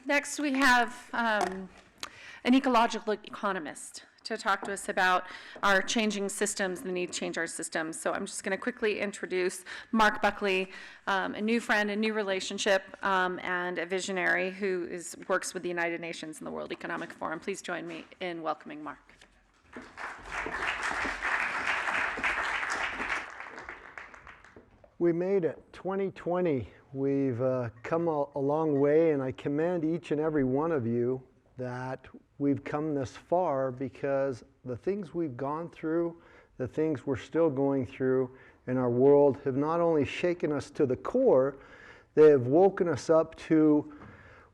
Next, we have an ecological economist to talk to us about our changing systems and the need to change our systems. So I'm just going to quickly introduce Marc Buckley, a new friend, a new relationship, and a visionary who works with the United Nations and the World Economic Forum. Please join me in welcoming Marc. We made it, 2020. We've come a long way, and I commend each and every one of you that we've come this far, because the things we've gone through, the things we're still going through in our world have not only shaken us to the core, they have woken us up to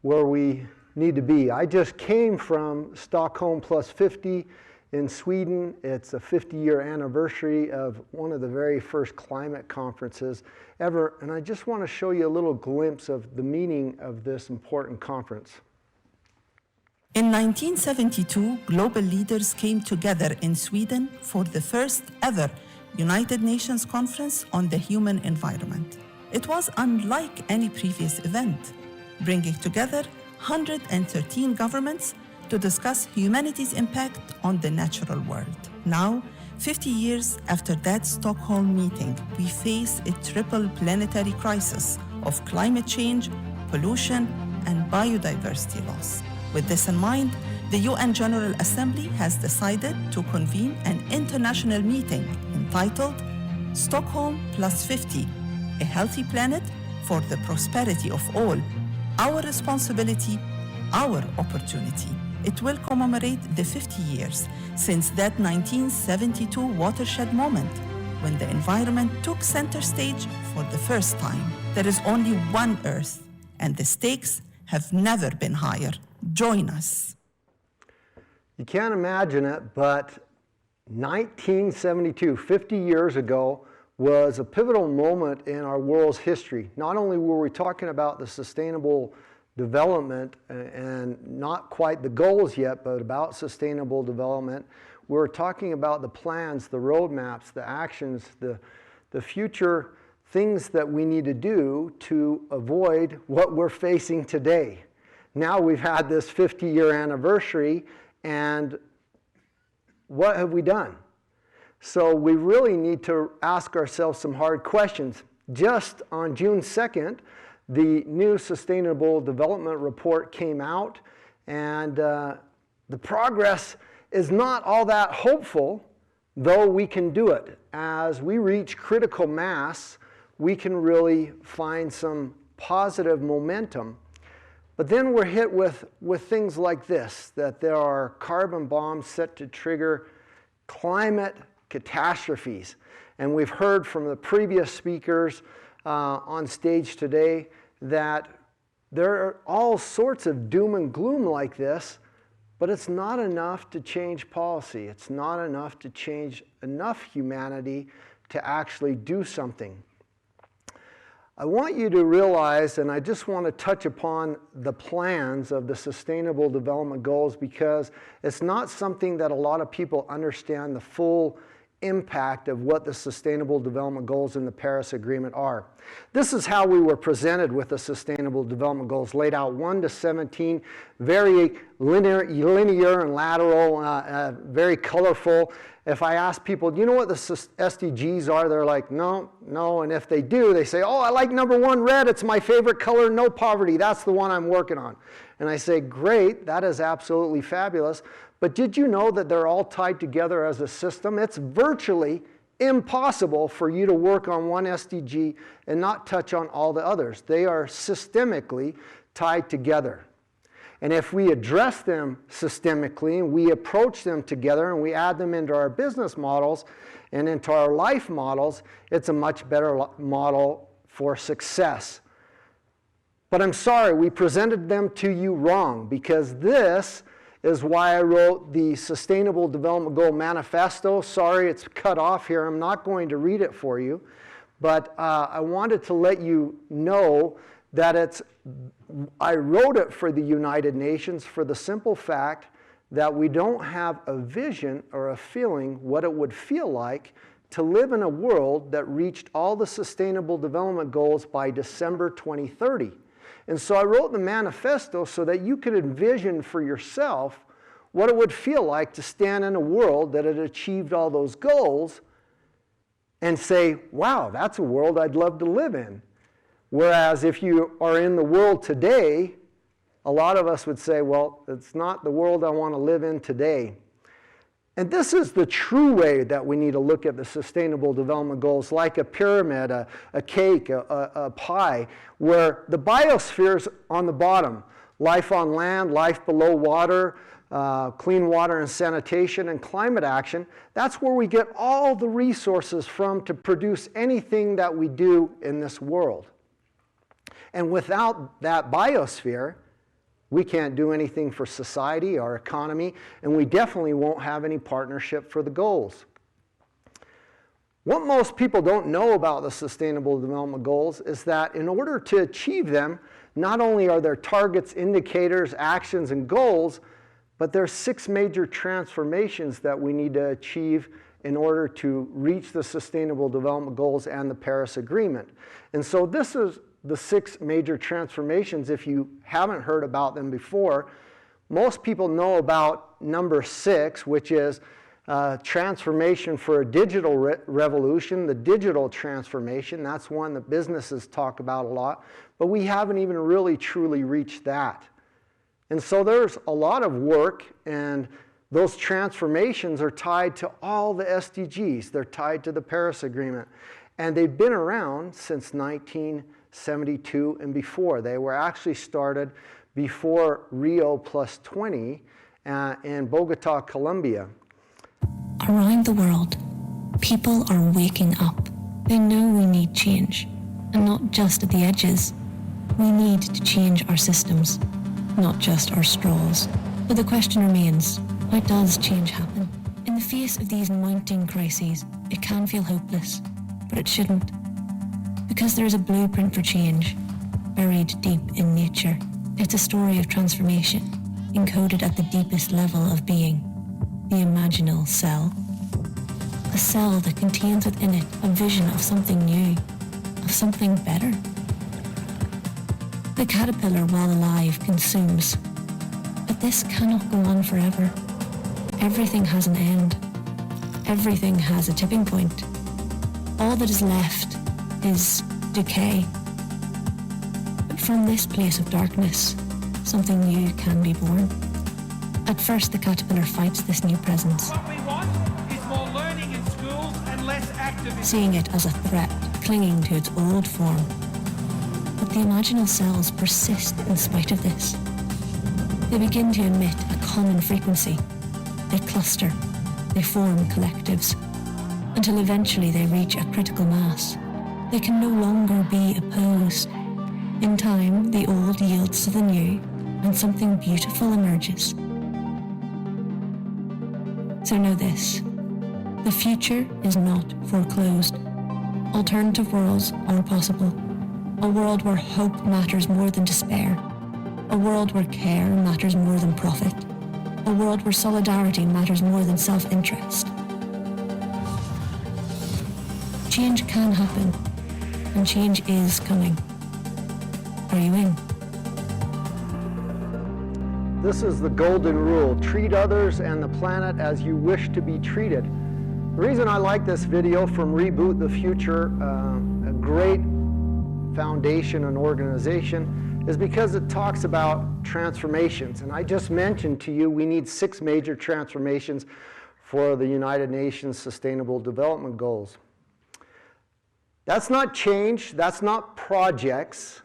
where we need to be. I just came from Stockholm Plus 50 in Sweden. It's a 50-year anniversary of one of the very first climate conferences ever, and I just want to show you a little glimpse of the meaning of this important conference. In 1972, global leaders came together in Sweden for the first ever United Nations Conference on the Human Environment. It was unlike any previous event, bringing together 113 governments to discuss humanity's impact on the natural world. Now, 50 years after that Stockholm meeting, we face a triple planetary crisis of climate change, pollution, and biodiversity loss. With this in mind, the UN General Assembly has decided to convene an international meeting entitled Stockholm Plus 50, a healthy planet for the prosperity of all, our responsibility, our opportunity. It will commemorate the 50 years since that 1972 watershed moment when the environment took center stage for the first time. There is only one Earth, and the stakes have never been higher. Join us. You can't imagine it, but 1972, 50 years ago, was a pivotal moment in our world's history. Not only were we talking about the sustainable development and not quite the goals yet, but about sustainable development, we're talking about the plans, the roadmaps, the actions, the future things that we need to do to avoid what we're facing today. Now we've had this 50-year anniversary, and what have we done? So we really need to ask ourselves some hard questions. Just on June 2nd, the new Sustainable Development Report came out, and the progress is not all that hopeful, though we can do it. As we reach critical mass, we can really find some positive momentum. But then we're hit with things like this, that there are carbon bombs set to trigger climate catastrophes. And we've heard from the previous speakers on stage today that there are all sorts of doom and gloom like this, but it's not enough to change policy. It's not enough to change enough humanity to actually do something. I want you to realize, and I just want to touch upon the plans of the Sustainable Development Goals, because it's not something that a lot of people understand the full impact of what the Sustainable Development Goals in the Paris Agreement are. This is how we were presented with the Sustainable Development Goals, laid out 1 to 17, very linear and lateral, very colorful. If I ask people, do you know what the SDGs are? They're like, no, no. And if they do, they say, oh, I like number 1, red. It's my favorite color, no poverty. That's the one I'm working on. And I say, great, that is absolutely fabulous. But did you know that they're all tied together as a system? It's virtually impossible for you to work on one SDG and not touch on all the others. They are systemically tied together. And if we address them systemically and we approach them together and we add them into our business models and into our life models, it's a much better model for success. But I'm sorry, we presented them to you wrong, because this is why I wrote the Sustainable Development Goal Manifesto. Sorry, it's cut off here. I'm not going to read it for you. But I wanted to let you know that I wrote it for the United Nations for the simple fact that we don't have a vision or a feeling what it would feel like to live in a world that reached all the Sustainable Development Goals by December 2030. And so I wrote the manifesto so that you could envision for yourself what it would feel like to stand in a world that had achieved all those goals and say, wow, that's a world I'd love to live in. Whereas if you are in the world today, a lot of us would say, well, it's not the world I want to live in today. And this is the true way that we need to look at the Sustainable Development Goals, like a pyramid, a cake, a pie, where the biosphere's on the bottom. Life on land, life below water, clean water and sanitation, and climate action. That's where we get all the resources from to produce anything that we do in this world. And without that biosphere, we can't do anything for society, our economy, and we definitely won't have any partnership for the goals. What most people don't know about the Sustainable Development Goals is that in order to achieve them, not only are there targets, indicators, actions, and goals, but there are 6 major transformations that we need to achieve in order to reach the Sustainable Development Goals and the Paris Agreement. And so this is the 6 major transformations. If you haven't heard about them before, most people know about number 6, which is transformation for a digital revolution, the digital transformation. That's one that businesses talk about a lot, but we haven't even really truly reached that. And so there's a lot of work, and those transformations are tied to all the SDGs. They're tied to the Paris Agreement, and they've been around since 1972 and before. They were actually started before Rio +20 in Bogota, Colombia. Around the world, people are waking up. They know we need change, and not just at the edges. We need to change our systems, not just our straws. But the question remains, how does change happen? In the face of these mounting crises, it can feel hopeless, but it shouldn't. Because there is a blueprint for change, buried deep in nature. It's a story of transformation, encoded at the deepest level of being, the imaginal cell. A cell that contains within it a vision of something new, of something better. The caterpillar, while alive, consumes. But this cannot go on forever. Everything has an end. Everything has a tipping point. All that is left is decay. But from this place of darkness, something new can be born. At first, the caterpillar fights this new presence. What we want is more learning in schools and less activism. Seeing it as a threat, clinging to its old form. But the imaginal cells persist in spite of this. They begin to emit a common frequency. They cluster, they form collectives, until eventually they reach a critical mass. They can no longer be opposed. In time, the old yields to the new, and something beautiful emerges. So know this, the future is not foreclosed. Alternative worlds are possible. A world where hope matters more than despair. A world where care matters more than profit. A world where solidarity matters more than self-interest. Change can happen, and change is coming. Are you in? This is the golden rule. Treat others and the planet as you wish to be treated. The reason I like this video from Reboot the Future, a great foundation and organization, is because it talks about transformations. And I just mentioned to you we need 6 major transformations for the United Nations Sustainable Development Goals. That's not change, that's not projects,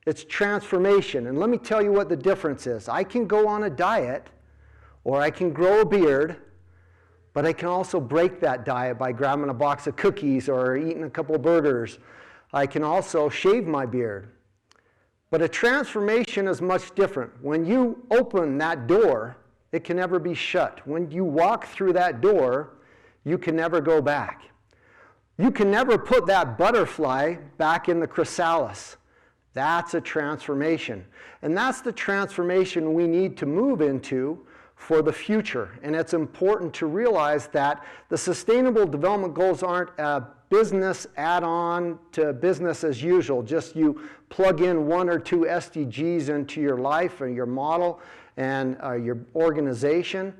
it's transformation. And let me tell you what the difference is. I can go on a diet, or I can grow a beard, but I can also break that diet by grabbing a box of cookies or eating a couple of burgers. I can also shave my beard. But a transformation is much different. When you open that door, it can never be shut. When you walk through that door, you can never go back. You can never put that butterfly back in the chrysalis. That's a transformation. And that's the transformation we need to move into for the future. And it's important to realize that the Sustainable Development Goals aren't a business add-on to business as usual. Just you plug in 1 or 2 SDGs into your life or your model and your organization.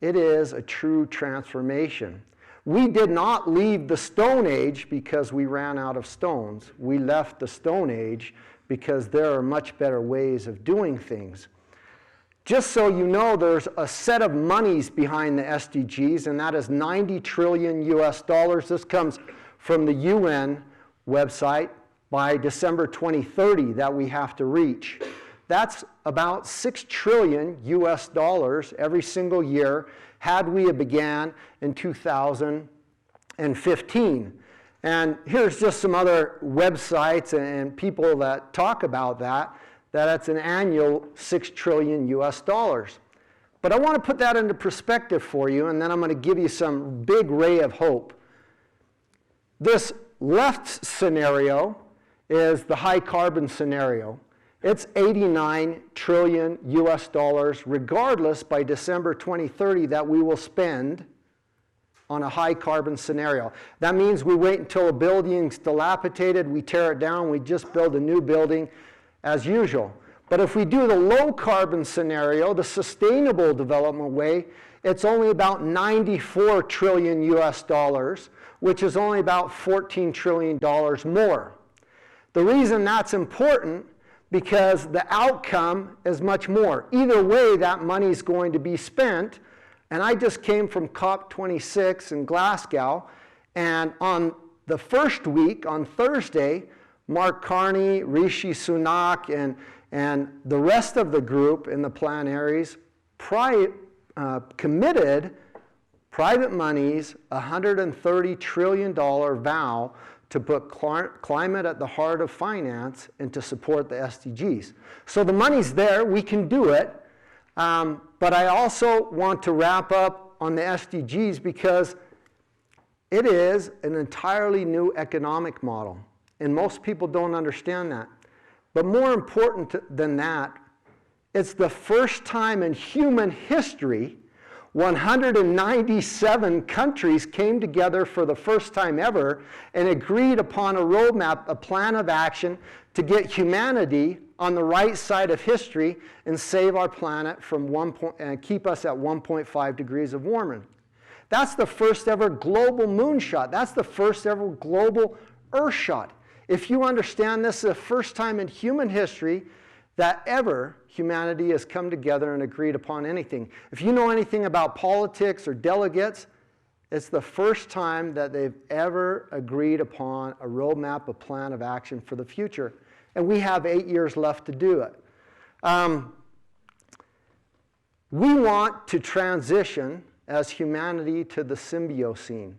It is a true transformation. We did not leave the Stone Age because we ran out of stones. We left the Stone Age because there are much better ways of doing things. Just so you know, there's a set of monies behind the SDGs, and that is 90 trillion US dollars. This comes from the UN website by December 2030 that we have to reach. That's about 6 trillion US dollars every single year had we began in 2015. And here's just some other websites and people that talk about that it's an annual 6 trillion US dollars. But I want to put that into perspective for you, and then I'm going to give you some big ray of hope. This left scenario is the high carbon scenario. It's 89 trillion US dollars, regardless by December 2030, that we will spend on a high carbon scenario. That means we wait until a building's dilapidated, we tear it down, we just build a new building as usual. But if we do the low carbon scenario, the sustainable development way, it's only about 94 trillion US dollars, which is only about $14 trillion more. The reason that's important, because the outcome is much more. Either way, that money is going to be spent. And I just came from COP26 in Glasgow, and on the first week, on Thursday, Mark Carney, Rishi Sunak, and the rest of the group in the plenaries committed private money's $130 trillion vow to put climate at the heart of finance and to support the SDGs. So the money's there, we can do it, but I also want to wrap up on the SDGs because it is an entirely new economic model, and most people don't understand that. But more important than that, it's the first time in human history 197 countries came together for the first time ever and agreed upon a roadmap, a plan of action to get humanity on the right side of history and save our planet from and keep us at 1.5 degrees of warming. That's the first ever global moonshot. That's the first ever global Earth shot. If you understand this is the first time in human history that ever humanity has come together and agreed upon anything. If you know anything about politics or delegates, it's the first time that they've ever agreed upon a roadmap, a plan of action for the future. And we have 8 years left to do it. We want to transition as humanity to the Symbiocene.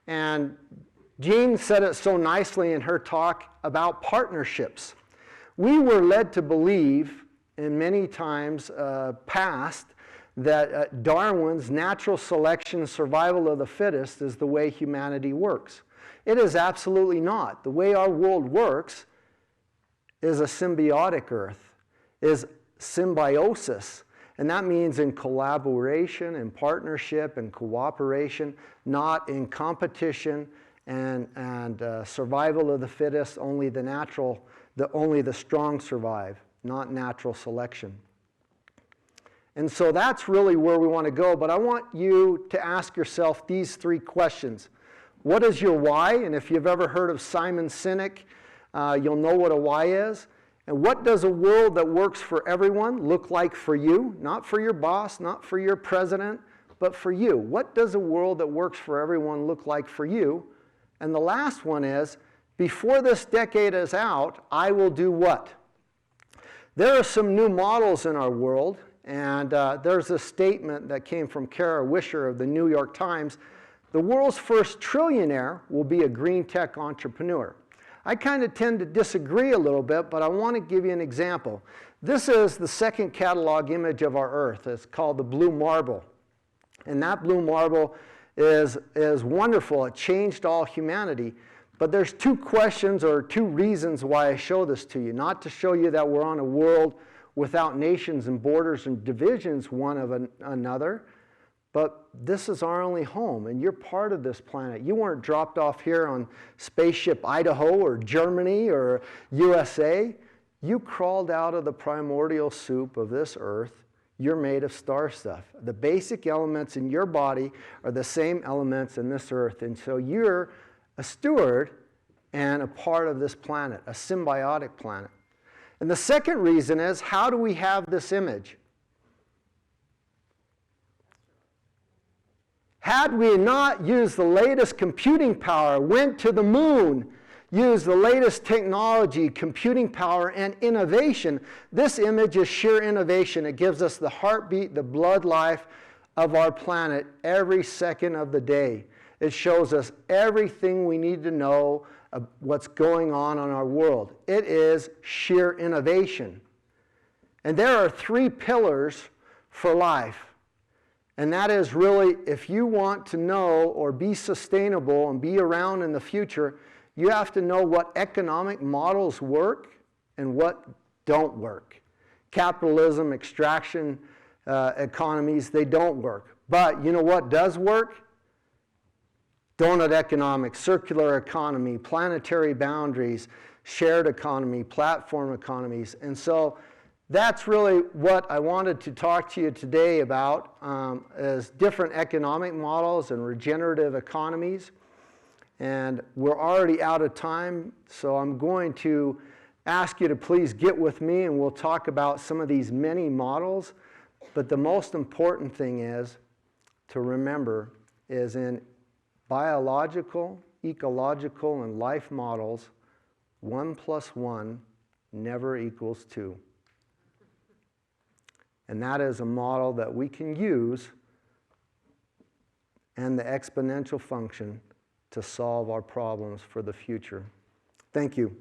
And Jean said it so nicely in her talk about partnerships. We were led to believe in many times past that Darwin's natural selection, survival of the fittest is the way humanity works. It is absolutely not. The way our world works is a symbiotic Earth, is symbiosis. And that means in collaboration, in partnership, and cooperation, not in competition and survival of the fittest, only the strong survive, not natural selection. And so that's really where we want to go, but I want you to ask yourself these 3 questions. What is your why? And if you've ever heard of Simon Sinek, you'll know what a why is. And what does a world that works for everyone look like for you? Not for your boss, not for your president, but for you. What does a world that works for everyone look like for you? And the last one is, before this decade is out, I will do what? There are some new models in our world, and there's a statement that came from Kara Wisher of the New York Times. The world's first trillionaire will be a green tech entrepreneur. I kind of tend to disagree a little bit, but I want to give you an example. This is the second catalog image of our Earth. It's called the blue marble. And that blue marble is wonderful. It changed all humanity. But there's 2 questions or 2 reasons why I show this to you. Not to show you that we're on a world without nations and borders and divisions one of another, but this is our only home, and you're part of this planet. You weren't dropped off here on spaceship Idaho or Germany or USA. You crawled out of the primordial soup of this earth. You're made of star stuff. The basic elements in your body are the same elements in this earth, and so you're a steward and a part of this planet, a symbiotic planet. And the second reason is, how do we have this image? Had we not used the latest computing power, went to the moon, used the latest technology, computing power, and innovation, this image is sheer innovation. It gives us the heartbeat, the blood life of our planet every second of the day. It shows us everything we need to know of what's going on in our world. It is sheer innovation. And there are three pillars for life. And that is really, if you want to know or be sustainable and be around in the future, you have to know what economic models work and what don't work. Capitalism, extraction economies, they don't work. But you know what does work? Donut economics, circular economy, planetary boundaries, shared economy, platform economies. And so that's really what I wanted to talk to you today about, is different economic models and regenerative economies. And we're already out of time, so I'm going to ask you to please get with me and we'll talk about some of these many models. But the most important thing is to remember is in biological, ecological, and life models, 1 + 1 never equals 2. And that is a model that we can use and the exponential function to solve our problems for the future. Thank you.